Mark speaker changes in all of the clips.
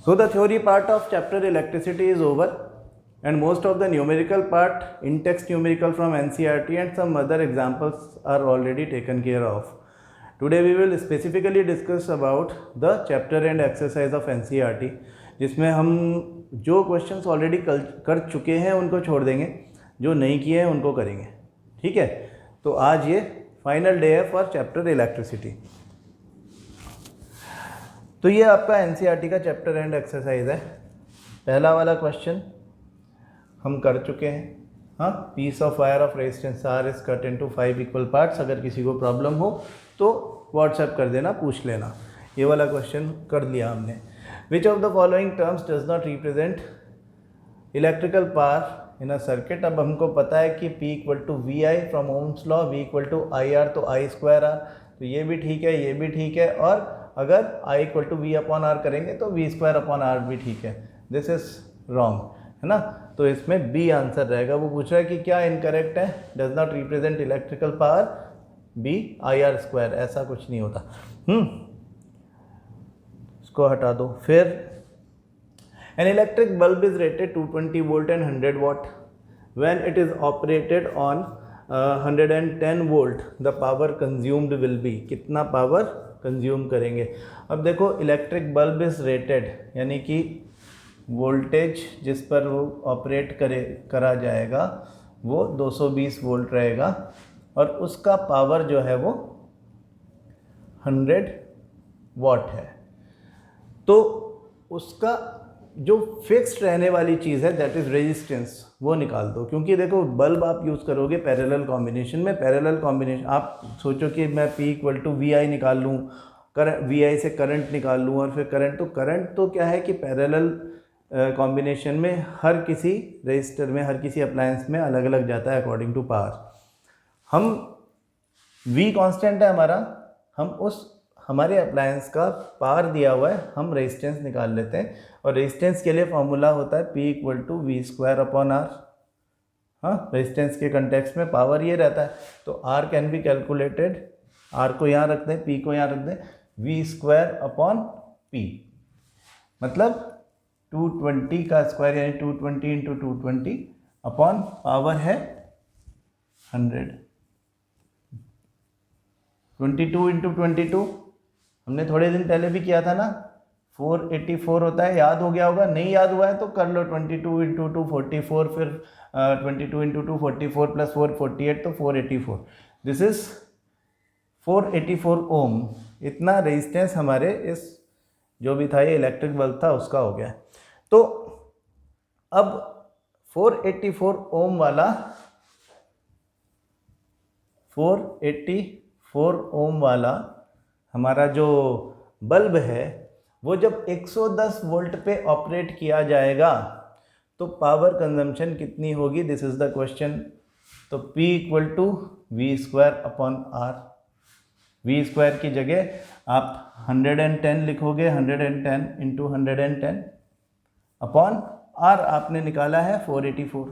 Speaker 1: So the theory part of chapter electricity is over, and most of the numerical part, in-text numerical from NCERT and some other examples are already taken care of. Today we will specifically discuss about the chapter and exercise of NCERT, जिसमें हम जो questions already कर चुके हैं उनको छोड़ देंगे, जो नहीं किए हैं उनको करेंगे. ठीक है, तो आज ये फाइनल डे है फॉर चैप्टर इलेक्ट्रिसिटी. तो ये आपका एनसीईआरटी का चैप्टर एंड एक्सरसाइज है. पहला वाला क्वेश्चन हम कर चुके हैं. हाँ, piece of wire of resistance R is cut into 5 equal parts. अगर किसी को प्रॉब्लम हो तो व्हाट्सएप कर देना, पूछ लेना. ये वाला क्वेश्चन कर लिया हमने. Which of the following terms does not represent electrical power in a circuit. अब हमको पता है कि P equal to V I from Ohm's law, V equal to I R, तो आई स्क्वायर आर. तो ये भी ठीक है, ये भी ठीक है, और अगर I equal to V upon R करेंगे तो V स्क्वायर अपॉन आर भी ठीक है. दिस इज रॉन्ग, है ना. तो इसमें बी आंसर रहेगा. वो पूछ रहा है कि क्या इनकरेक्ट है. Does not represent electrical power, B I R square. ऐसा कुछ नहीं होता. इसको हटा दो. फिर an electric bulb is rated 220 volt and 100 watt. When it is operated on 110 volt the power consumed will be. कितना पावर कंज्यूम करेंगे. अब देखो, इलेक्ट्रिक बल्ब इज रेटेड यानी कि वोल्टेज जिस पर वो ऑपरेट करा जाएगा वो 220 वोल्ट रहेगा, और उसका पावर जो है वो 100 वाट है. तो उसका जो फिक्स्ड रहने वाली चीज़ है दैट इज़ रेजिस्टेंस, वो निकाल दो. क्योंकि देखो, बल्ब आप यूज़ करोगे पैरेलल कॉम्बिनेशन में. पैरेलल कॉम्बिनेशन आप सोचो कि मैं P इक्वल टू वी आई निकाल लूँ, वी आई से करंट निकाल लूँ, और फिर करंट तो क्या है कि पैरेलल कॉम्बिनेशन में हर किसी रजिस्टर में, हर किसी अप्लायंस में अलग अलग जाता है अकॉर्डिंग टू पावर. हम V कांस्टेंट है हमारा, हम उस हमारे अप्लायंस का पावर दिया हुआ है, हम रेजिस्टेंस निकाल लेते हैं. और रेजिस्टेंस के लिए फॉर्मूला होता है P equal to V square upon R. हाँ, रेजिस्टेंस के कंटेक्स्ट में पावर ये रहता है. तो R can be calculated, R को यहाँ रख दें, P को यहाँ रख दें, वी स्क्वायर अपॉन P. मतलब 220 का स्क्वायर यानी 220 इंटू 220 अपॉन पावर है 100. 22 इंटू 22 हमने थोड़े दिन पहले भी किया था ना, 484 होता है. याद हो गया होगा. नहीं याद हुआ है तो कर लो. 22 इंटू 2 44, फिर 22 इंटू 2 44 प्लस 4 48, तो 484. दिस इज 484 ओम. इतना रेजिस्टेंस हमारे इस जो भी था ये इलेक्ट्रिक बल्ब था उसका हो गया. तो अब 484 ओम वाला 484 ओम वाला हमारा जो बल्ब है वो जब 110 वोल्ट पे ऑपरेट किया जाएगा तो पावर कंजम्पशन कितनी होगी. This is the question. तो P equal to V square upon R. V square की जगह आप 110 लिखोगे. 110 इंटू 110 अपॉन आर आपने निकाला है 484.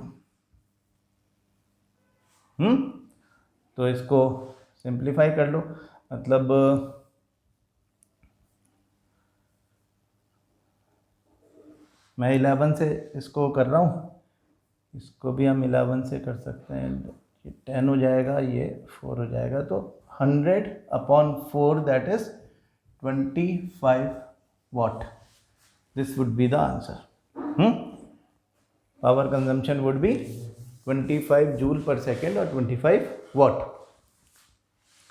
Speaker 1: तो इसको सिंप्लीफाई कर लो. मतलब मैं 11 से इसको कर रहा हूँ, इसको भी हम 11 से कर सकते हैं. ये 10 हो जाएगा, ये 4 हो जाएगा. तो 100 upon 4 that is 25 watt. This would be the answer. Power consumption would be 25 joule per second और 25 वाट.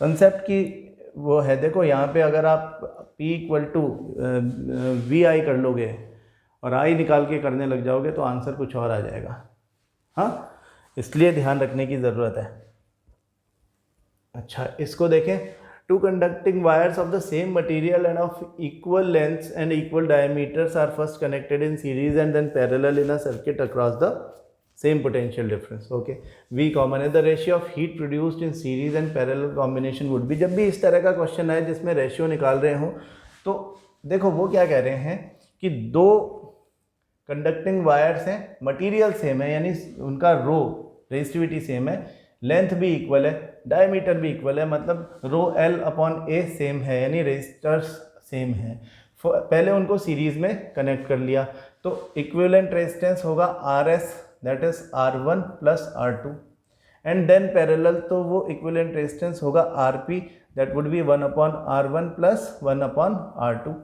Speaker 1: कंसेप्ट की वो है. देखो यहाँ पे अगर आप P इक्वल टू वी आई कर लोगे और I निकाल के करने लग जाओगे तो आंसर कुछ और आ जाएगा. हाँ, इसलिए ध्यान रखने की ज़रूरत है. अच्छा, इसको देखें. Two conducting wires of the same material and of equal lengths and equal diameters are first connected in series and then parallel in a circuit across the same potential difference. Okay, V common है. The ratio of heat produced in series and parallel combination would be. जब भी इस तरह का question आए जिसमें ratio निकाल रहे हो तो देखो वो क्या कह रहे हैं कि दो कंडक्टिंग वायर्स हैं, मटेरियल सेम है यानी उनका रो रेजिस्टिविटी सेम है, लेंथ भी इक्वल है, डायमीटर भी इक्वल है, मतलब रो L अपॉन A सेम है यानी रेजिस्टर्स सेम है. पहले उनको सीरीज में कनेक्ट कर लिया, तो इक्विवेलेंट रेजिस्टेंस होगा RS, that is R1 plus R2, and then parallel तो वो इक्विवेलेंट रेजिस्टेंस होगा RP, that would be 1/R1 plus 1/R2,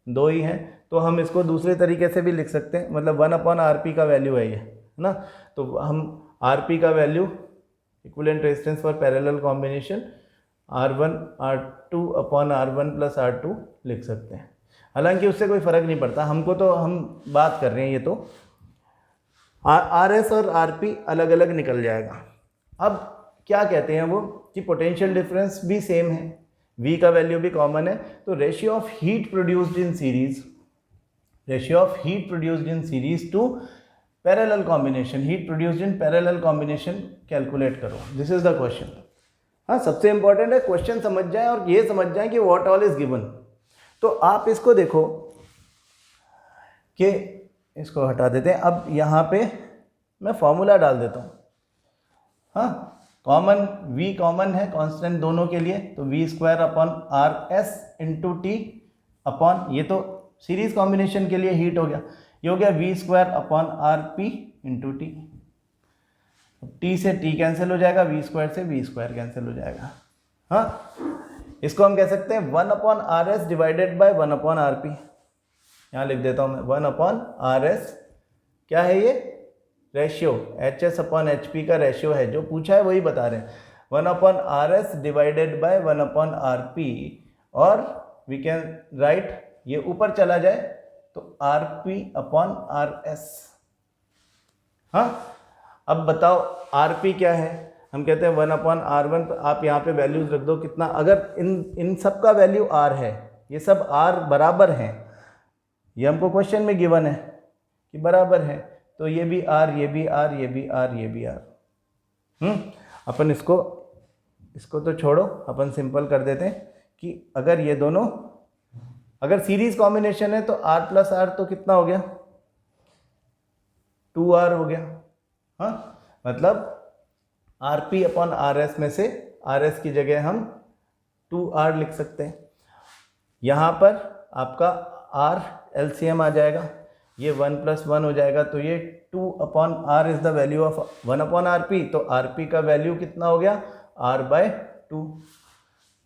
Speaker 1: दो ही हैं। तो हम इसको दूसरे तरीके से भी लिख सकते हैं, मतलब 1/RP का वैल्यू है ये, है ना। तो हम RP का value equivalent resistance for parallel combination R1 R2/R1 plus R2 लिख सकते हैं। हालांकि उससे कोई फ़र्क नहीं पड़ता हमको, तो हम बात कर रहे हैं ये तो RS और RP अलग अलग निकल जाएगा। अब क्या कहते हैं वो कि पोटेंशियल डिफरेंस भी सेम है, V का वैल्यू भी कॉमन है, तो ratio of heat produced in series, ratio of heat produced in series to parallel combination, heat produced in parallel combination calculate करो, दिस इज द क्वेश्चन। हाँ, सबसे important है क्वेश्चन समझ जाएं और ये समझ जाएं कि व्हाट ऑल इज गिवन। तो आप इसको देखो कि इसको हटा देते हैं, अब यहाँ पे मैं फॉर्मूला डाल देता हूँ। हाँ, कॉमन V कॉमन है कांस्टेंट दोनों के लिए, तो V²/RS इंटू टी अपॉन, ये तो सीरीज कॉम्बिनेशन के लिए हीट हो गया, ये हो गया V²/RP इंटू टी। T से T कैंसिल हो जाएगा, V² से V² कैंसिल हो जाएगा। हाँ, इसको हम कह सकते हैं 1/RS डिवाइडेड बाय 1/RP। यहाँ लिख देता हूँ मैं 1/RS, क्या है ये रेशियो, HS/HP का रेशियो है, जो पूछा है वही बता रहे हैं, 1/RS डिवाइडेड बाय 1/RP, और वी कैन राइट, ये ऊपर चला जाए तो RP/RS। हाँ, अब बताओ RP क्या है, हम कहते हैं 1/R1, आप यहाँ पे वैल्यूज रख दो कितना, अगर इन सब का वैल्यू R है, ये सब R बराबर हैं, ये हमको क्वेश्चन में गिवन है कि बराबर है, तो ये भी R, ये भी R, ये भी R, ये भी R। अपन इसको तो छोड़ो, अपन सिंपल कर देते हैं कि अगर ये दोनों अगर सीरीज कॉम्बिनेशन है तो R प्लस R तो कितना हो गया, 2R हो गया। हाँ, मतलब RP/RS में से RS की जगह हम 2R लिख सकते हैं। यहाँ पर आपका R LCM आ जाएगा, ये 1 + 1 हो जाएगा, तो ये 2/R is the value of 1/RP, तो RP का वैल्यू कितना हो गया, R/2।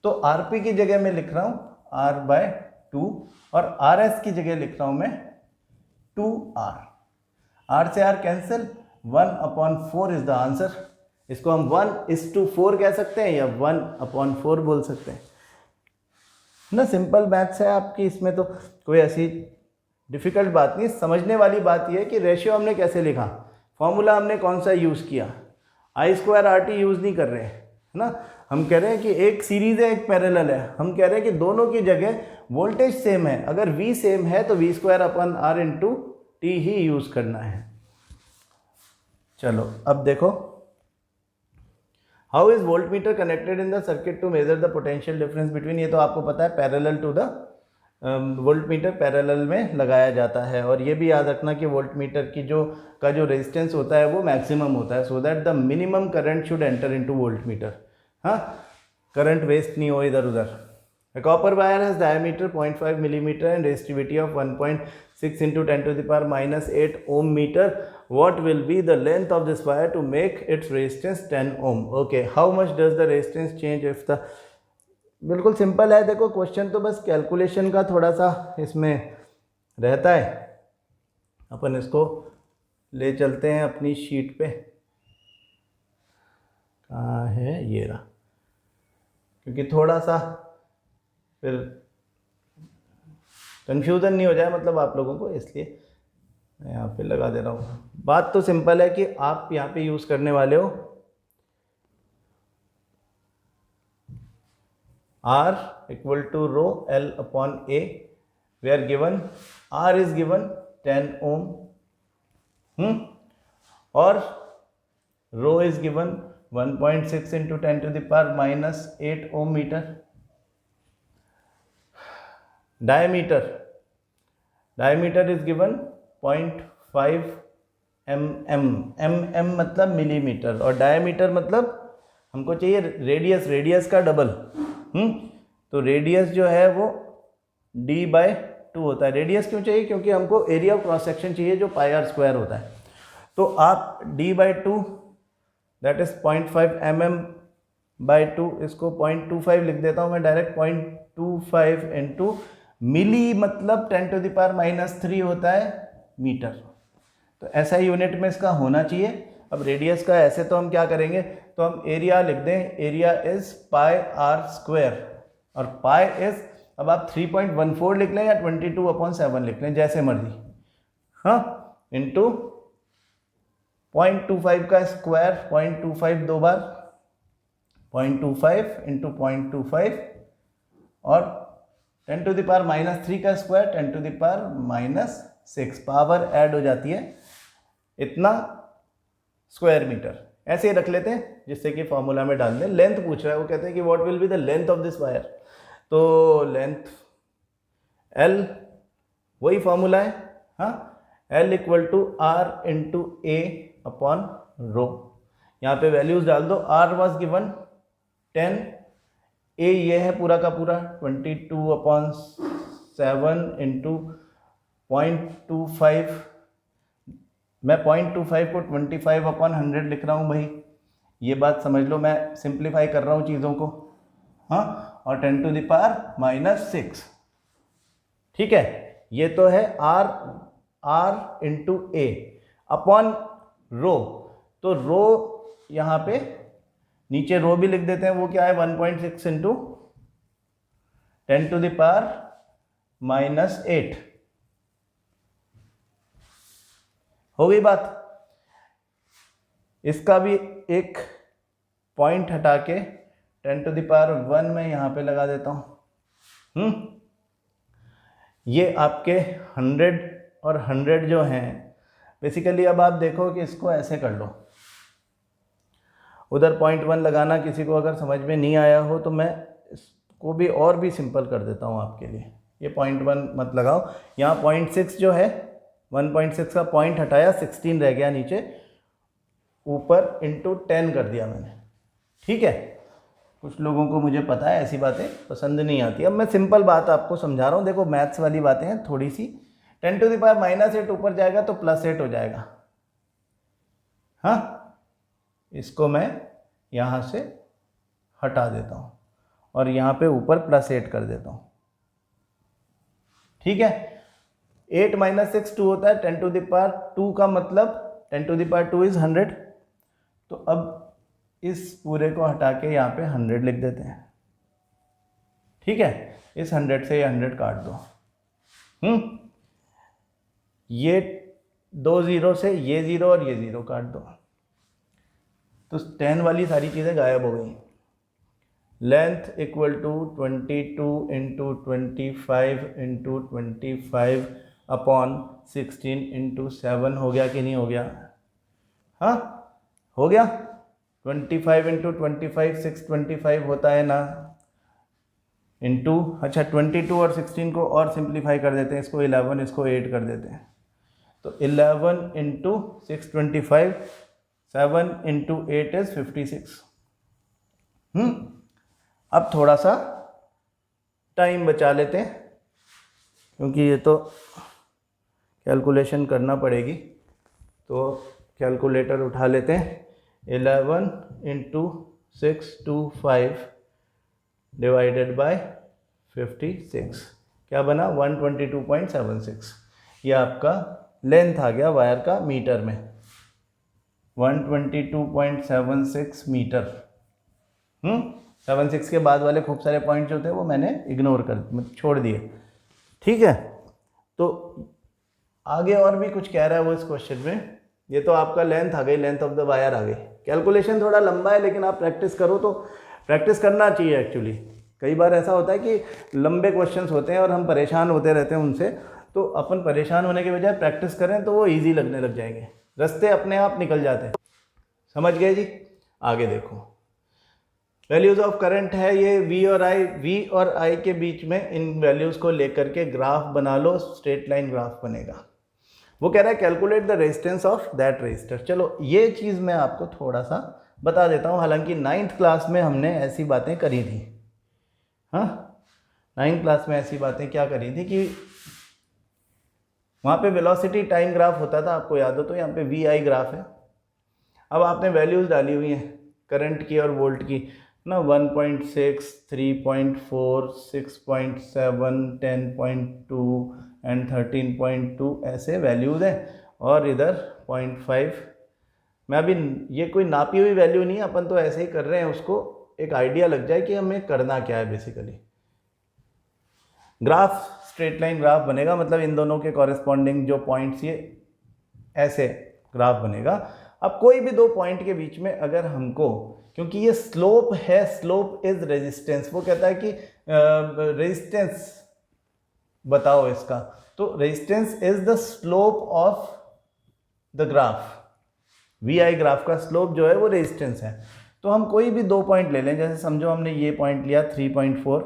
Speaker 1: तो RP की जगह मैं लिख रहा हूँ R/2 और RS की जगह लिख रहा हूँ मैं 2R। R से R cancel, 1/4 is the answer. इसको हम 1:4 कह सकते हैं या 1/4 बोल सकते हैं ना। सिंपल मैथ्स है आपकी, इसमें तो कोई ऐसी डिफ़िकल्ट बात नहीं। समझने वाली बात यह है कि रेशियो हमने कैसे लिखा, फॉर्मूला हमने कौन सा यूज़ किया, I²RT यूज़ नहीं कर रहे हैं, है ना। हम कह रहे हैं कि एक सीरीज़ है, एक पैरेलल है, हम कह रहे हैं कि दोनों की जगह वोल्टेज सेम है, अगर V सेम है तो V²/R इंटू टी ही यूज़ करना है। चलो अब देखो, how is voltmeter connected in the circuit to measure the potential difference between, ये तो आपको पता है parallel to the voltmeter parallel में लगाया जाता है। और ये भी याद रखना कि वोल्ट मीटर की जो रेजिस्टेंस होता है वो मैक्सिमम होता है, so that the minimum current should enter into volt meter. हाँ, करंट वेस्ट नहीं हो इधर उधर। A copper wire has diameter 0.5 millimeter and resistivity of 1.6 into 10⁻⁻8 ohm meter. What will be the length of this wire to make its resistance 10 ohm? Okay, how much does the resistance change if the, बिल्कुल simple है। देखो question तो बस calculation का थोड़ा सा इसमें रहता है। अपन इसको ले चलते हैं अपनी शीट पे, कहाँ है, ये रहा, क्योंकि थोड़ा सा फिर कन्फ्यूज़न नहीं हो जाए मतलब आप लोगों को, इसलिए मैं यहाँ पे लगा दे रहा हूँ। बात तो सिंपल है कि आप यहाँ पे यूज़ करने वाले हो R equal to rho L upon A, where given R is given 10 ohm, और rho is given 1.6 into 10⁻⁻8 ohm meter. Diameter is given 0.5 mm मतलब मिलीमीटर, और डायमीटर मतलब हमको चाहिए रेडियस का डबल। तो रेडियस जो है वो D/2 2 होता है। रेडियस क्यों चाहिए? क्योंकि हमको एरिया ऑफ क्रॉस सेक्शन चाहिए जो पाई आर स्क्वायर होता है। तो आप d/2 दैट इज 0.5 mm/2, इसको 0.25 लिख देता हूँ मैं डायरेक्ट। 0.25 इंटू मिली मतलब 10⁻³ होता है मीटर। तो ऐसा यूनिट में इसका होना चाहिए। अब रेडियस का ऐसे तो हम क्या करेंगे, तो हम एरिया लिख दें, area is pi R square, और पाई इज, अब आप 3.14 लिख लें या 22/7 लिख लें, जैसे मर्जी, हाँ, इंटू 0.25 का स्क्वायर, 0.25 दो बार, 0.25 इंटू 0.25, और 10⁻³ का स्क्वायर 10⁻⁻6, पावर ऐड हो जाती है इतना स्क्वायर मीटर। ऐसे ही रख लेते हैं जिससे कि फॉर्मूला में डाल दें। लेंथ पूछ रहा है, वो कहते हैं कि what will be the length of this wire, तो लेंथ L, वही फॉर्मूला है, हाँ, L = R × A upon rho. यहाँ पे वैल्यूज डाल दो। R वॉज गिवन 10, A ये है पूरा का पूरा 22/7 इंटू 0.25, मैं 0.25 को 25/100 लिख रहा हूँ भाई, ये बात समझ लो, मैं सिंप्लीफाई कर रहा हूँ चीज़ों को, हाँ, और 10⁻⁻6, ठीक है। ये तो है R × A अपॉन रो। तो रो यहाँ पे नीचे रो भी लिख देते हैं, वो क्या है 1.6 इंटू 10⁻⁻8। हो गई बात। इसका भी एक पॉइंट हटा के 10⁻1 में यहाँ पे लगा देता हूँ। ये आपके 100 और 100 जो हैं, बेसिकली अब आप देखो कि इसको ऐसे कर लो, उधर 0.1 लगाना किसी को अगर समझ में नहीं आया हो तो मैं इसको भी और भी सिंपल कर देता हूँ आपके लिए। ये 0.1 मत लगाओ, यहाँ 0.6 जो है, 1.6 का पॉइंट हटाया, 16 रह गया नीचे, ऊपर इंटू 10 कर दिया मैंने, ठीक है। कुछ लोगों को मुझे पता है ऐसी बातें पसंद नहीं आती। अब मैं सिंपल बात आपको समझा रहा हूँ, देखो मैथ्स वाली बातें हैं थोड़ी सी। 10⁻⁻8 ऊपर जाएगा तो +8 हो जाएगा, हाँ, इसको मैं यहाँ से हटा देता हूँ और यहाँ पे ऊपर +8 कर देता हूँ, ठीक है। 8 - 6 2 होता है, 10⁻2 का मतलब 10⁻2 इज 100। तो अब इस पूरे को हटा के यहाँ पे 100 लिख देते हैं, ठीक है। इस 100 से ये 100 काट दो, ये 2 0 से ये 0 और ये 0 काट दो, तो 10 वाली सारी चीज़ें गायब हो गई। Length = 22 into 25 into 25 upon 16 into 7 हो गया कि नहीं हो गया? हाँ, हो गया। 25 इंटू 25 625 होता है ना, इंटू, अच्छा 22 और 16 को और सिंप्लीफाई कर देते हैं, इसको 11 इसको 8 कर देते हैं, तो 11 इंटू 625, 7 इंटू 8 इज 56। अब थोड़ा सा टाइम बचा लेते हैं क्योंकि ये तो कैलकुलेशन करना पड़ेगी, तो कैलकुलेटर उठा लेते हैं। 11 इंटू 625 डिवाइडेड बाय 56 क्या बना? 122.76। ये आपका लेंथ आ गया वायर का मीटर में, 122.76 मीटर। 76 के बाद वाले खूब सारे पॉइंट्स होते हैं वो मैंने इग्नोर कर छोड़ दिए, ठीक है। तो आगे और भी कुछ कह रहा है वो इस क्वेश्चन में। ये तो आपका लेंथ आ गई, लेंथ ऑफ द वायर आ गई। कैलकुलेशन थोड़ा लंबा है लेकिन आप प्रैक्टिस करो, तो प्रैक्टिस करना चाहिए एक्चुअली। कई बार ऐसा होता है कि लंबे क्वेश्चंस होते हैं और हम परेशान होते रहते हैं उनसे, तो अपन परेशान होने के बजाय प्रैक्टिस करें तो वो ईजी लगने लग जाएंगे, रास्ते अपने आप निकल जाते हैं। समझ गए जी? आगे देखो, वैल्यूज़ ऑफ करंट है ये V और I के बीच में। इन वैल्यूज़ को लेकर के ग्राफ बना लो, स्ट्रेट लाइन ग्राफ बनेगा। वो कह रहा है calculate the resistance of that resistor. चलो ये चीज़ मैं आपको थोड़ा सा बता देता हूँ, हालांकि 9th क्लास में हमने ऐसी बातें करी थी। हाँ, 9th क्लास में ऐसी बातें क्या करी थी कि वहाँ पे वेलोसिटी टाइम ग्राफ होता था, आपको याद हो तो यहाँ पे वी आई ग्राफ है। अब आपने वैल्यूज़ डाली हुई हैं करंट की और वोल्ट की ना, 1.6, 3.4, 6.7, 10.2 एंड 13.2 ऐसे वैल्यूज़ हैं, और इधर 0.5। मैं अभी ये कोई नापी हुई वैल्यू नहीं है, अपन तो ऐसे ही कर रहे हैं, उसको एक आइडिया लग जाए कि हमें करना क्या है। Basically graph straight line graph बनेगा, मतलब इन दोनों के कॉरेस्पॉन्डिंग जो पॉइंट्स, ये ऐसे ग्राफ बनेगा। अब कोई भी दो पॉइंट के बीच में अगर हमको, क्योंकि ये स्लोप है, स्लोप इज रेजिस्टेंस, वो कहता है कि रेजिस्टेंस बताओ इसका, तो resistance is the slope of the graph. V I graph का स्लोप जो है वो रेजिस्टेंस है। तो हम कोई भी दो पॉइंट ले लें, जैसे समझो हमने ये पॉइंट लिया 3.4,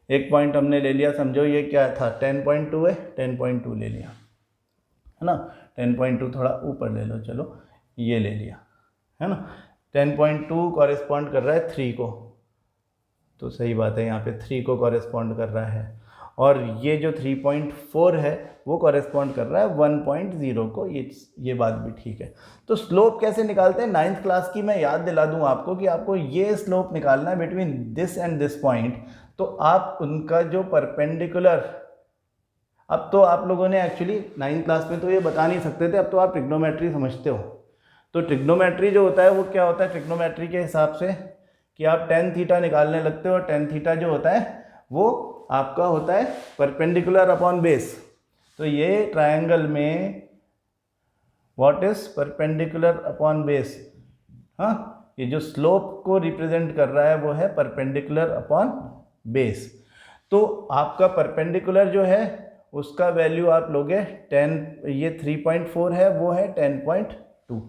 Speaker 1: एक पॉइंट हमने ले लिया, समझो ये क्या था 10.2 है, 10.2 ले लिया है ना, 10.2 थोड़ा ऊपर ले लो, चलो ये ले लिया है ना। 10.2 कॉरेस्पॉन्ड कर रहा है 3 को, तो सही बात है, यहाँ पे 3 को कॉरेस्पॉन्ड कर रहा है, और ये जो 3.4 है वो कॉरेस्पॉन्ड कर रहा है 1.0 को, ये बात भी ठीक है। तो स्लोप कैसे निकालते हैं, 9th क्लास की मैं याद दिला दूं आपको कि आपको ये स्लोप निकालना है between this and this point. तो आप उनका जो परपेंडिकुलर, अब तो आप लोगों ने एक्चुअली 9th क्लास में तो ये बता नहीं सकते थे, अब तो आप ट्रिग्नोमेट्री समझते हो। तो ट्रिग्नोमेट्री जो होता है वो क्या होता है, ट्रिग्नोमेट्री के हिसाब से कि आप tan थीटा निकालने लगते हो, और tan थीटा जो होता है वो आपका होता है परपेंडिकुलर अपॉन बेस। तो ये ट्रायंगल में what is perpendicular upon base, हाँ, ये जो स्लोप को रिप्रेजेंट कर रहा है वो है परपेंडिकुलर अपॉन बेस। तो आपका परपेंडिकुलर जो है उसका वैल्यू आप लोगे 10, ये 3.4 है, वो है 10.2,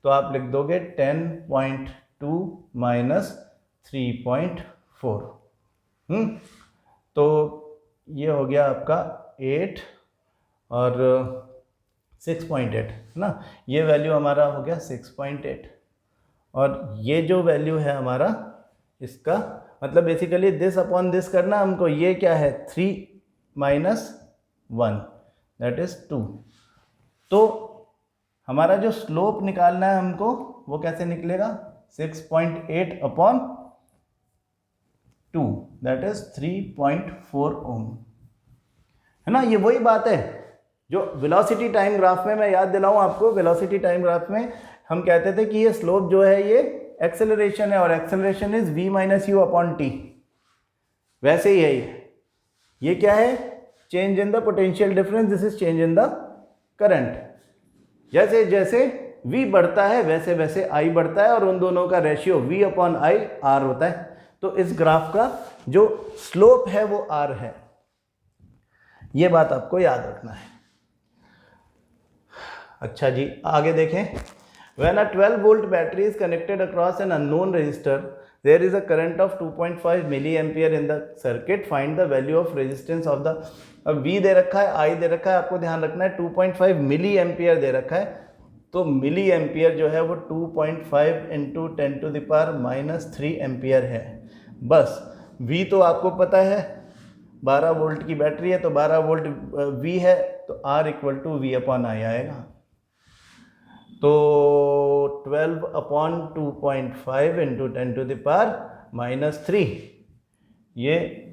Speaker 1: तो आप लिख दोगे 10.2 माइनस 3.4। तो ये हो गया आपका 8 और 6.8 है ना, ये वैल्यू हमारा हो गया 6.8, और ये जो वैल्यू है हमारा इसका मतलब बेसिकली दिस अपॉन दिस करना हमको, ये क्या है 3 माइनस 1 दैट इज 2। तो हमारा जो स्लोप निकालना है हमको वो कैसे निकलेगा, 6.8 अपॉन 2 दैट इज 3.4 ओम, है ना। ये वही बात है जो वेलोसिटी टाइम ग्राफ में, मैं याद दिलाऊं आपको, वेलोसिटी टाइम ग्राफ में हम कहते थे कि ये स्लोप जो है ये एक्सेलरेशन है, और acceleration is v minus you upon T. वैसे ही है ये क्या है, change in the potential difference, this is change in the current. जैसे जैसे v बढ़ता है वैसे वैसे i बढ़ता है, और उन दोनों का ratio v upon I r होता है। तो इस ग्राफ का जो स्लोप है वो r है, ये बात आपको याद रखना है। अच्छा जी, आगे देखें। When a 12 volt battery is connected across an unknown resistor, there is a current of 2.5 milliampere in the circuit. Find the value of resistance of the, अब V दे रखा है, I दे रखा है, आपको ध्यान रखना है 2.5 मिली एम्पियर दे रखा है। तो मिली एम्पियर जो है वो 2.5 इंटू 10⁻³ एम्पियर है। बस V तो आपको पता है 12 वोल्ट की बैटरी है, तो 12 वोल्ट V है, तो R equal to V upon I आएगा। तो 12 अपॉन 2.5 इंटू 10⁻³ ये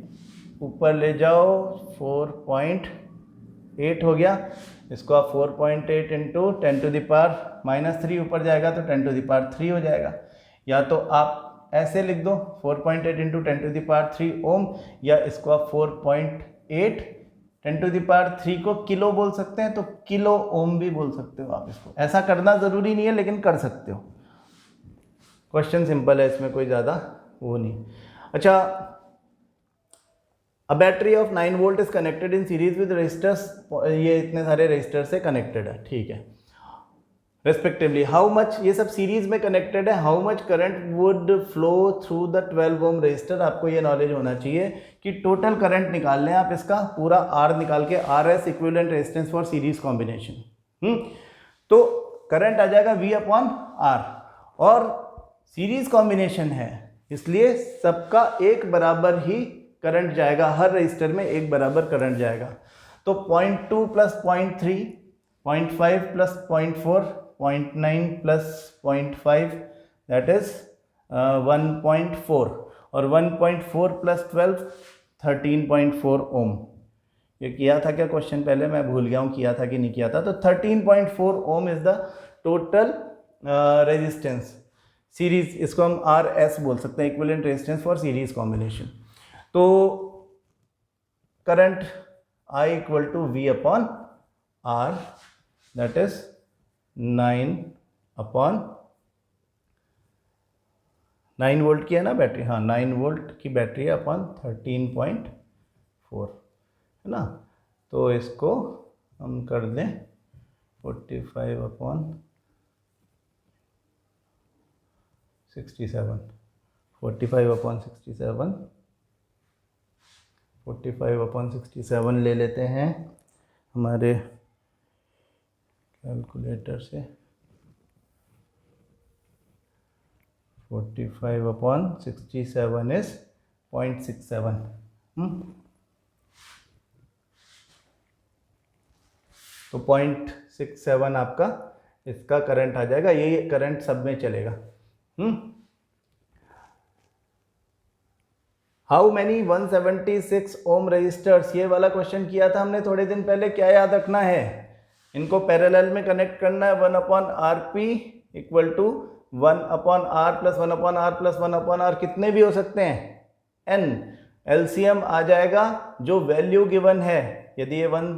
Speaker 1: ऊपर ले जाओ 4.8 हो गया। इसको आप 4.8 इंटू 10⁻³ ऊपर जाएगा तो 10⁻³ हो जाएगा। या तो आप ऐसे लिख दो 4.8 इंटू 10⁻³ ओम, या इसको आप 4.8 10⁻³ को किलो बोल सकते हैं, तो किलो ओम भी बोल सकते हो आप इसको। ऐसा करना ज़रूरी नहीं है लेकिन कर सकते हो। क्वेश्चन सिंपल है, इसमें कोई ज़्यादा वो नहीं। अच्छा, a battery of 9 volt is connected in series with resistors, ये इतने सारे रेजिस्टर से कनेक्टेड है, ठीक है। रेस्पेक्टिवली हाउ मच, ये सब सीरीज में कनेक्टेड है, how much current would flow through the 12 ohm resistor. आपको ये नॉलेज होना चाहिए कि टोटल करंट निकाल लें आप इसका पूरा R निकाल के, RS equivalent resistance for series combination. तो करंट आ जाएगा V अपॉन R, और सीरीज कॉम्बिनेशन है इसलिए सबका एक बराबर ही करंट जाएगा, हर रजिस्टर में एक बराबर करंट जाएगा। तो 0.2 plus 0.3, 0.5 plus 0.4, 0.9 plus 0.5 that is 1.4 और 1.4 प्लस 12 13.4 ओम। ये किया था क्या क्वेश्चन पहले, मैं भूल गया हूँ किया था कि नहीं किया था। तो 13.4 ohm is the total resistance series, इसको हम आर एस बोल सकते हैं, equivalent resistance for series combination. तो current I equal to V upon R that is 9 volt की है ना बैटरी, हाँ 9 वोल्ट की बैटरी है अपॉन 13.4 है ना। तो इसको हम कर दें 45 अपॉन 67, 45 अपॉन 67, 45 अपॉन 67 ले लेते हैं हमारे कैलकुलेटर से। 45 अपॉन 67 इज 0.67। तो 0.67 आपका इसका करंट आ जाएगा, ये करंट सब में चलेगा। हाउ मैनी 176 ओम रजिस्टर्स, ये वाला क्वेश्चन किया था हमने थोड़े दिन पहले। क्या याद रखना है, इनको पैरेलल में कनेक्ट करना है। 1 upon R P equal to 1 upon R plus 1 upon R plus 1 upon R, कितने भी हो सकते हैं, एन। एलसीएम आ जाएगा जो वैल्यू गिवन है, यदि ये 1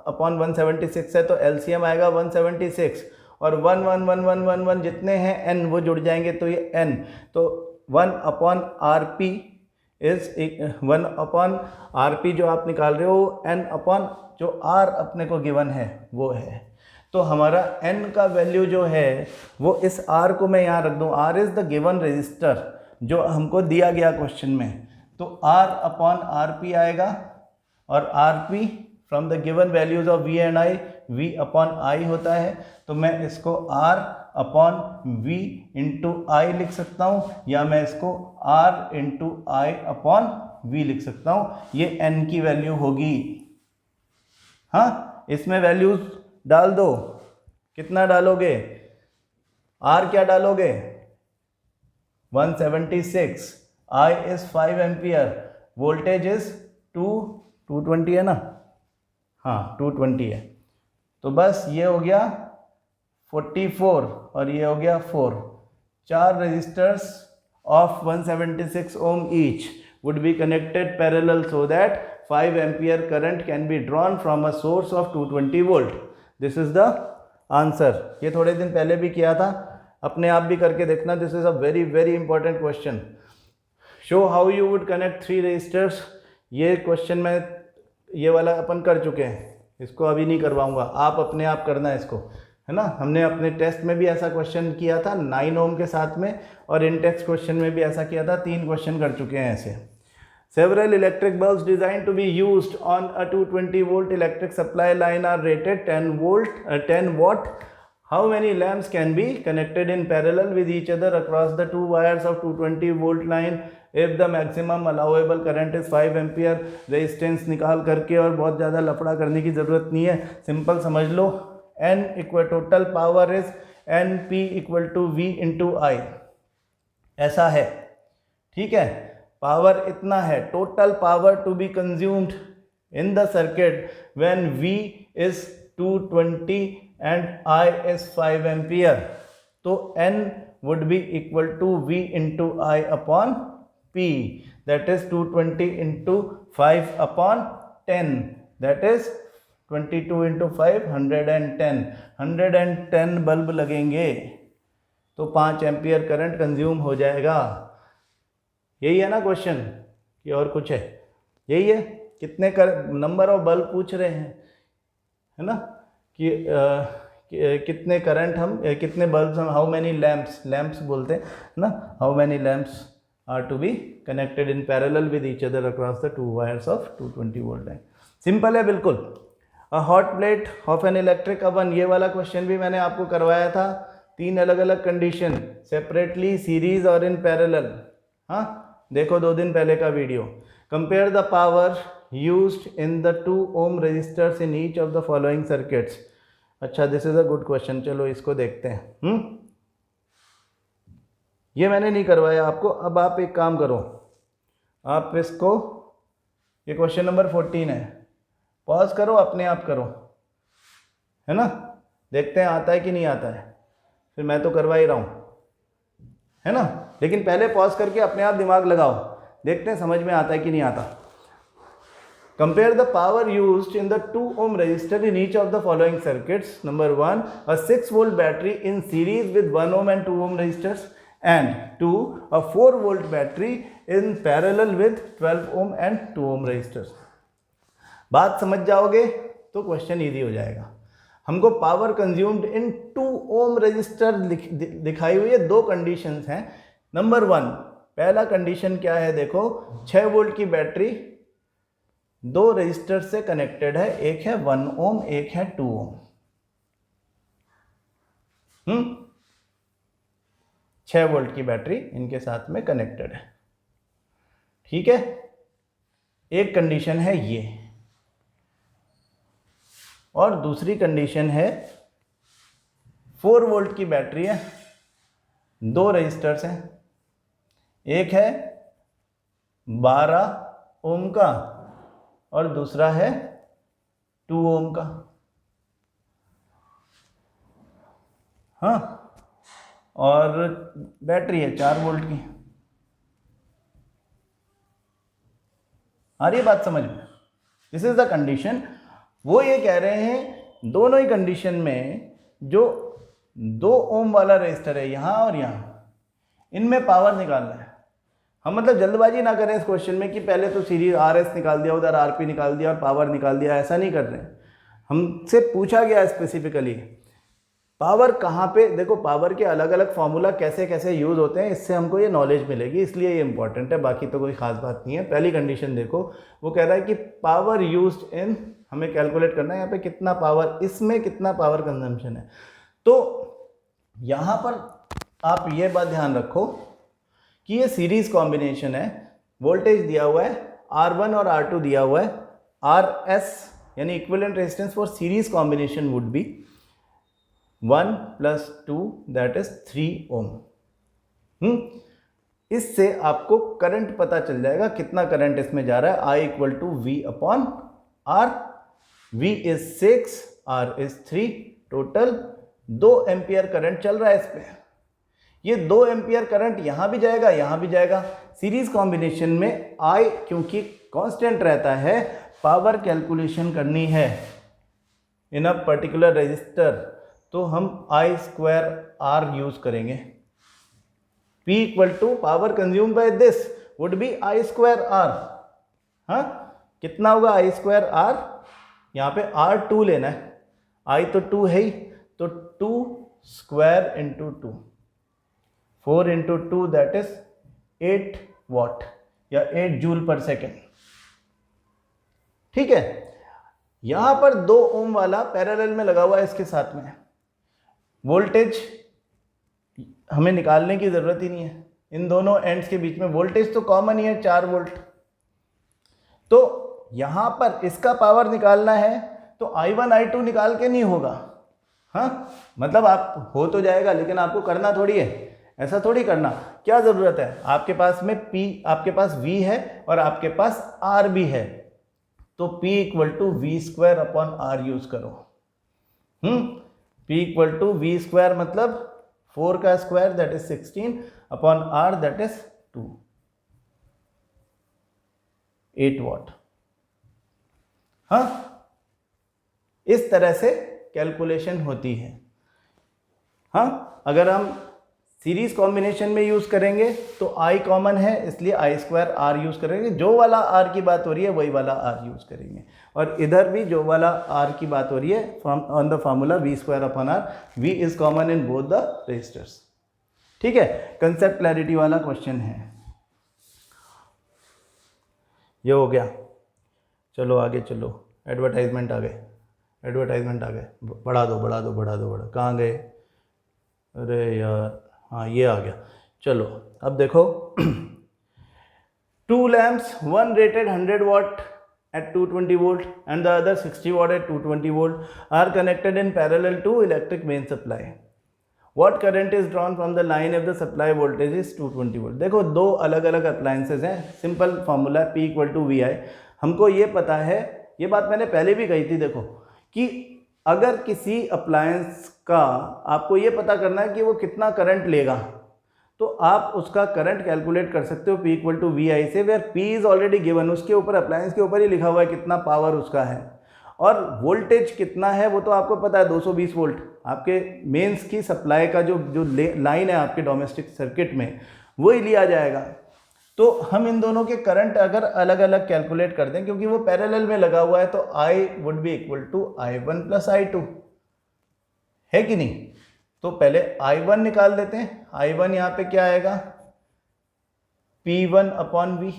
Speaker 1: अपॉन 176 है तो एलसीएम आएगा 176, और 1 1 1 1 1 1 जितने हैं एन वो जुड़ जाएंगे तो ये एन। तो 1 upon R P is 1 upon R P जो आप निकाल रहे हो, एन अपॉन जो आर अपने को गिवन है वो है। तो हमारा एन का वैल्यू जो है वो इस आर को मैं यहाँ रख दूँ, R is the given resistor जो हमको दिया गया क्वेश्चन में। तो आर अपॉन आर पी आएगा, और R P from the given values of V and I, V upon I होता है। तो मैं इसको R upon V into I लिख सकता हूँ, या मैं इसको R into I upon V लिख सकता हूँ। ये एन की वैल्यू होगी। हाँ, इसमें वैल्यूज डाल दो। कितना डालोगे, आर क्या डालोगे 176, I is 5 ampere, voltage is 220 है ना, हाँ 220 है। तो बस ये हो गया 44 और ये हो गया 4। 4 resistors of 176 ohm each would be connected parallel so that 5 ampere current can be drawn from a source of 220 volt. This is the answer. ये थोड़े दिन पहले भी किया था, अपने आप भी करके देखना। This is a very very important question. Show how you would connect 3 resistors. ये क्वेश्चन में ये वाला अपन कर चुके हैं, इसको अभी नहीं करवाऊंगा, आप अपने आप करना इसको, है ना। हमने अपने टेस्ट में भी ऐसा क्वेश्चन किया था 9 ओम के साथ में, और इन टेक्स्ट क्वेश्चन में भी ऐसा किया था। 3 क्वेश्चन कर चुके हैं ऐसे। Several electric bulbs designed to be used on a 220 volt electric supply line are rated 10 watt. How many lamps can be connected in parallel with each other across the 2 wires of 220 volt line if the maximum allowable current is 5 ampere? Resistance निकाल करके और बहुत ज़्यादा लफड़ा करने की ज़रूरत नहीं है, सिंपल समझ लो। N equal total power is NP equal to V into I, ऐसा है, ठीक है। पावर इतना है, total power to be consumed in the circuit when V is 220 and I is 5 ampere. तो N would be equal to V into I upon P, that is 220 into 5 upon 10, that is 22 into 5 110। 110 bulb लगेंगे तो 5 ampere current consume हो जाएगा। यही है ना question, कि और कुछ है? यही है, कितने नंबर ऑफ बल्ब पूछ रहे हैं, है ना, कि कितने करंट हम, कितने बल्ब हम, हाउ मैनी लैम्प्स बोलते हैं ना, how many lamps are to be connected in parallel with each other across the 2 wires of 220 volt line. Simple है बिल्कुल। A hot plate of an electric oven, ये वाला क्वेश्चन भी मैंने आपको करवाया था। 3 अलग अलग कंडीशन, सेपरेटली, सीरीज और इन पैरेलल। हाँ, देखो 2 दिन पहले का video. Compare the power used in the 2 ohm resistors in each of the following circuits? अच्छा, this is a good question, चलो इसको देखते हैं। ये मैंने नहीं करवाया आपको। अब आप एक काम करो, आप इसको, ये क्वेश्चन नंबर 14 है, पॉज करो, अपने आप करो, है ना, देखते हैं आता है कि नहीं आता है। फिर मैं तो करवा ही रहा हूँ, है ना, लेकिन पहले पॉज करके अपने आप दिमाग लगाओ, देखते हैं समझ में आता है कि नहीं आता। Compare the power used in the 2 ohm resistor in each of the following circuits. Number 1, a 6 volt battery in series with 1 ohm and 2 ohm resistors, and 2, a 4 volt battery in parallel with 12 ohm and 2 ohm resistors. बात समझ जाओगे तो question easy हो जाएगा। हमको power consumed in 2 ohm resistor दिखाई हुई है, दो कंडीशंस हैं। नंबर 1, पहला कंडीशन क्या है, देखो 6 वोल्ट की बैटरी दो रजिस्टर से कनेक्टेड है, एक है 1 ओम, एक है 2 ओम। 6 वोल्ट की बैटरी इनके साथ में कनेक्टेड है, ठीक है, एक कंडीशन है ये। और दूसरी कंडीशन है 4 वोल्ट की बैटरी है, दो रजिस्टर्स हैं, एक है 12 ओम का और दूसरा है 2 ओम का। हाँ, और बैटरी है 4 वोल्ट की। आ रही है बात समझ में? This is the condition. वो ये कह रहे हैं दोनों ही कंडीशन में जो 2 ओम वाला रजिस्टर है यहाँ और यहाँ, इनमें पावर निकालना है। हम मतलब जल्दबाजी ना करें इस क्वेश्चन में कि पहले तो सीरीज RS निकाल दिया, उधर RP निकाल दिया और पावर निकाल दिया, ऐसा नहीं कर रहे हैं। हमसे पूछा गया स्पेसिफिकली पावर कहाँ पे, देखो पावर के अलग अलग फॉर्मूला कैसे कैसे यूज़ होते हैं, इससे हमको ये नॉलेज मिलेगी, इसलिए ये इंपॉर्टेंट है, बाकी तो कोई खास बात नहीं है। पहली कंडीशन देखो, वो कह रहा है कि पावर यूज्ड इन, हमें कैलकुलेट करना है यहाँ पे कितना पावर, इसमें कितना पावर कंजम्पशन है। तो यहाँ पर आप ये बात ध्यान रखो कि ये सीरीज कॉम्बिनेशन है, वोल्टेज दिया हुआ है, R1 और R2 दिया हुआ है, RS यानी equivalent resistance for series combination would B 1 + 2 that is 3 ओम। इससे आपको करंट पता चल जाएगा कितना करंट इसमें जा रहा है। I = V/R, V is 6, R is 3, total 2 ampere current चल रहा है इस पे। ये 2 एम्पियर करंट यहाँ भी जाएगा, यहाँ भी जाएगा। सीरीज कॉम्बिनेशन में I क्योंकि कांस्टेंट रहता है, पावर कैलकुलेशन करनी है इन अ पर्टिकुलर रजिस्टर, तो हम I²R यूज करेंगे। P = power consume by this would B I²R। हाँ, कितना होगा I²R? यहाँ पे R2 लेना है, I तो 2 है ही, तो 2² × 2, 4 × 2 दैट इज 8 वाट या 8 जूल पर सेकेंड, ठीक है। यहां पर 2 ओम वाला पैरेलल में लगा हुआ है इसके साथ में। वोल्टेज हमें निकालने की जरूरत ही नहीं है, इन दोनों एंड्स के बीच में वोल्टेज तो कॉमन ही है 4 वोल्ट। तो यहां पर इसका पावर निकालना है तो I1 I2 निकाल के नहीं होगा। हाँ, मतलब आप हो तो जाएगा, लेकिन आपको करना थोड़ी है, ऐसा थोड़ी करना, क्या जरूरत है, आपके पास में P, आपके पास V है और आपके पास R भी है, तो P = V²/R यूज करो। P = V² मतलब 4 का square that is 16/R that is 2, 8 वाट। हाँ, इस तरह से कैलकुलेशन होती है। हाँ, अगर हम सीरीज कॉम्बिनेशन में यूज करेंगे तो I कॉमन है, इसलिए I²R यूज करेंगे। जो वाला R की बात हो रही है वही वाला R यूज करेंगे, और इधर भी जो वाला R की बात हो रही है on the formula V²/R, V is common in both the resistors, ठीक है। कंसेप्ट क्लैरिटी वाला क्वेश्चन है ये, हो गया। चलो आगे चलो, एडवर्टाइजमेंट आ गए, एडवर्टाइजमेंट आ गए, बढ़ा दो बढ़ा दो बढ़ा दो, कहाँ गए, अरे यार, हाँ ये आ गया। चलो अब देखो, 2 lamps, 1 rated 100 watt at 220 volt and the other 60 watt at 220 volt are connected in parallel to electric main supply. What current is drawn from the line if the supply voltage is 220 volt? देखो दो अलग अलग appliances हैं, simple formula P equal to V I. हमको ये पता है, ये बात मैंने पहले भी कही थी, देखो कि अगर किसी अप्लायंस का आपको ये पता करना है कि वो कितना करंट लेगा, तो आप उसका करंट कैलकुलेट कर सकते हो P equal to V I से, where P is already given, उसके ऊपर अप्लायंस के ऊपर ही लिखा हुआ है कितना पावर उसका है, और वोल्टेज कितना है वो तो आपको पता है 220 वोल्ट. आपके मेंस की सप्लाई का जो जो लाइन है आपके डोमेस्टिक सर्किट में, वो ही लिया जाएगा. तो हम इन दोनों के करंट अगर अलग अलग कैलकुलेट कर दें, क्योंकि वो पैरेलल में लगा हुआ है, तो I would be equal to I1 plus I2, है कि नहीं? तो पहले I1 निकाल देते हैं. I1 यहाँ पे क्या आएगा, P1 अपॉन V,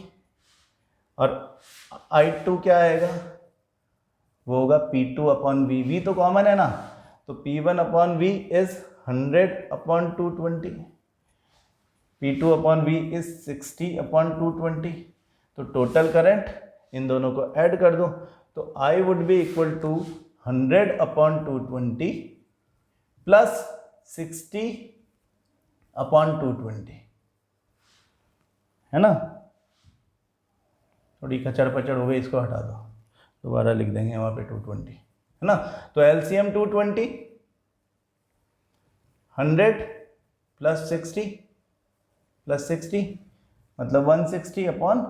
Speaker 1: और I2 क्या आएगा, वो होगा P2 अपॉन V. V तो कॉमन है ना, तो P1 upon V is 100 upon 220, P2 upon V is 60 upon 220. तो टोटल करंट इन दोनों को ऐड कर दो, तो I would be equal to 100 upon 220 plus 60 upon 220, है ना? थोड़ी कचड़ पचड़ हो गई, इसको हटा दो, दोबारा लिख देंगे वहाँ पे 220, है ना? तो एलसीएम 220, 100 प्लस 60 मतलब 160 upon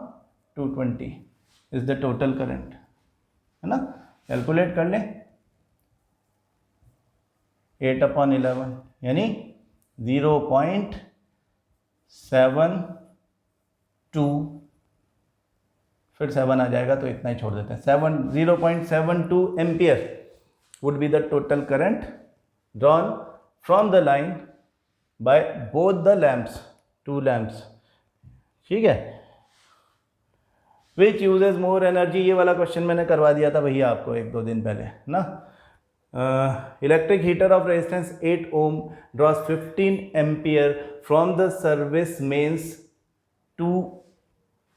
Speaker 1: 220 is the total current, है ना? कैलकुलेट कर लें. 8 अपॉन 11 यानी 0.72, फिर 7 आ जाएगा तो इतना ही छोड़ देते हैं. 0.72 ampere would be the total current drawn from the line by both the lamps, 2 lamps. ठीक है. विच यूजेज मोर एनर्जी, ये वाला क्वेश्चन मैंने करवा दिया था भैया आपको 1-2 दिन पहले, ना? Electric heater of resistance 8 ohm draws 15 ampere from the service mains 2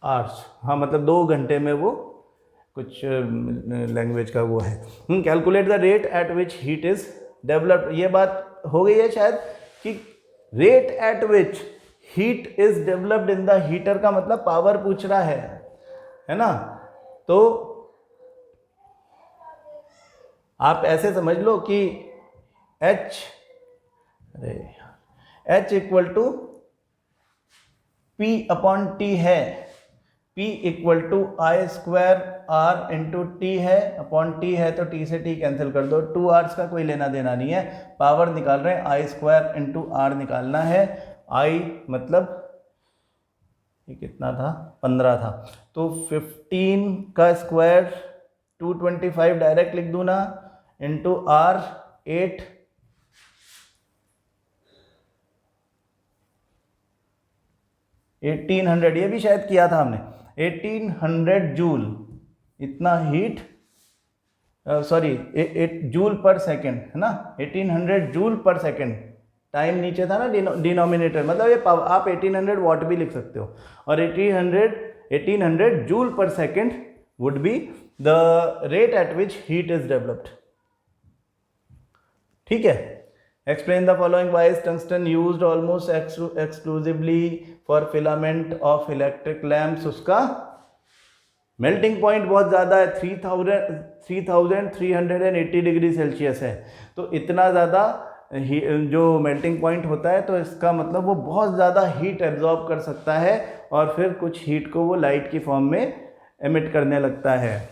Speaker 1: hours. हाँ, मतलब 2 घंटे में वो कुछ लैंग्वेज का वो है. Calculate the rate at which heat is developed. ये बात हो गई है शायद कि rate at which heat is developed in the heater का मतलब पावर पूछ रहा है ना? तो आप ऐसे समझ लो कि H equal to P upon T है. P equal to I square R into T है, अपॉन T है तो T से T कैंसिल कर दो. 2 आवर्स का कोई लेना देना नहीं है, पावर निकाल रहे हैं, आई स्क्वायर इंटू R निकालना है. I मतलब ये कितना था, 15 था, तो 15 का स्क्वायर 225 डायरेक्ट लिख दूँ ना, इंटू R 8, 1800, ये भी शायद किया था हमने, 1800 जूल इतना heat, sorry 8 joule per second, है ना? 1800 जूल पर सेकेंड. टाइम नीचे था ना डिनोमिनेटर, मतलब ये आप 1800 वॉट भी लिख सकते हो, और 1800 joule per second would be the rate at which heat is developed. ठीक है. Explain the following. Why is tungsten used almost exclusively for filament of electric lamps. उसका मेल्टिंग पॉइंट बहुत ज़्यादा है, 3380 डिग्री सेल्सियस है. तो इतना ज़्यादा जो मेल्टिंग पॉइंट होता है, तो इसका मतलब वो बहुत ज़्यादा हीट एब्जॉर्ब कर सकता है, और फिर कुछ हीट को वो लाइट की फॉर्म में एमिट करने लगता है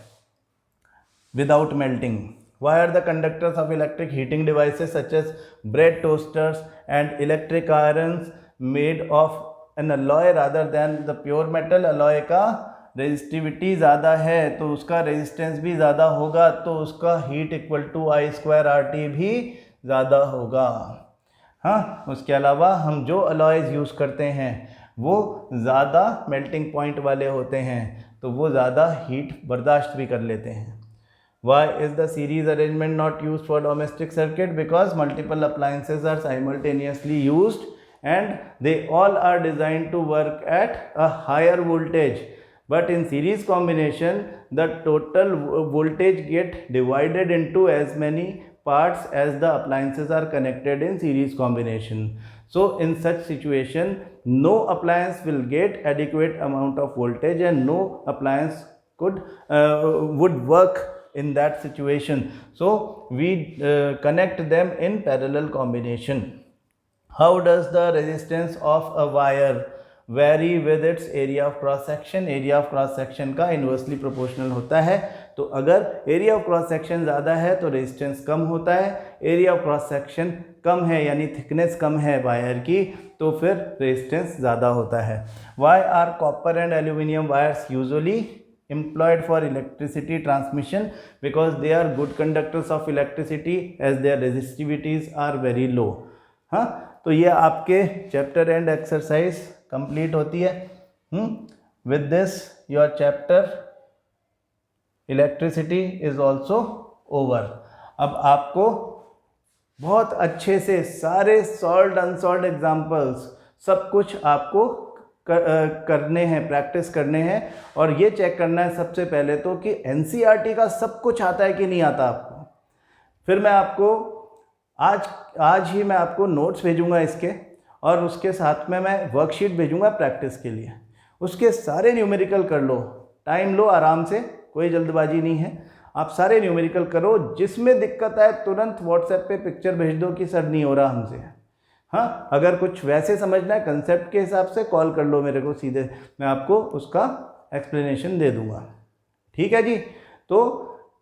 Speaker 1: without melting. Why are the conductors of electric heating devices such as bread toasters and electric irons made of an alloy rather than the pure metal? alloy का resistivity ज़्यादा है तो उसका रेजिस्टेंस भी ज़्यादा होगा, तो उसका heat equal to I square R T भी ज़्यादा होगा. हाँ, उसके अलावा हम जो अलॉयज़ यूज़ करते हैं वो ज़्यादा मेल्टिंग पॉइंट वाले होते हैं, तो वो ज़्यादा हीट बर्दाश्त भी कर लेते हैं. Why is the series arrangement not used for domestic circuit? Because multiple appliances are simultaneously used and they all are designed to work at a higher voltage. but in series combination the total voltage get divided into as many parts as the appliances are connected in series combination. So in such situation no appliance will get adequate amount of voltage and no appliance would work in that situation. So we connect them in parallel combination. How does the resistance of a wire vary with its area of cross section? Area of cross section का inversely proportional होता है. तो अगर area of cross section ज़्यादा है तो resistance कम होता है, एरिया ऑफ क्रॉस सेक्शन कम है यानी थिकनेस कम है वायर की तो फिर रेजिस्टेंस ज़्यादा होता है. Why are copper and aluminium wires usually employed for electricity transmission? Because they are good conductors of electricity as their resistivities are very low. हाँ, तो ये आपके चैप्टर एंड एक्सरसाइज कंप्लीट होती है. With this your chapter electricity is also over. अब आपको बहुत अच्छे से सारे सॉल्व्ड अनसॉल्व्ड एग्जाम्पल्स सब कुछ आपको करने हैं, प्रैक्टिस करने हैं और ये चेक करना है सबसे पहले तो कि एनसीईआरटी का सब कुछ आता है कि नहीं आता आपको. फिर मैं आपको आज ही मैं आपको नोट्स भेजूंगा इसके और उसके साथ में मैं वर्कशीट भेजूंगा प्रैक्टिस के लिए. उसके सारे न्यूमेरिकल कर लो, टाइम लो आराम से, कोई जल्दबाजी नहीं है. आप सारे न्यूमेरिकल करो, जिसमें दिक्कत आए तुरंत व्हाट्सएप पे पिक्चर भेज दो कि सर नहीं हो रहा हमसे. हाँ, अगर कुछ वैसे समझना है कंसेप्ट के हिसाब से कॉल कर लो मेरे को सीधे, मैं आपको उसका एक्सप्लेनेशन दे दूंगा. ठीक है जी. तो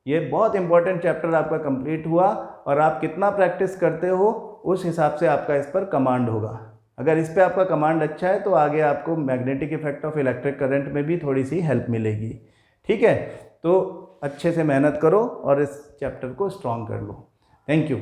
Speaker 1: ये बहुत इंपॉर्टेंट चैप्टर आपका कंप्लीट हुआ और आप कितना प्रैक्टिस करते हो उस हिसाब से आपका इस पर कमांड होगा. अगर इस पर आपका कमांड अच्छा है तो आगे आपको magnetic effect of electric current में भी थोड़ी सी हेल्प मिलेगी. ठीक है, तो अच्छे से मेहनत करो और इस चैप्टर को स्ट्रॉन्ग कर लो. Thank you.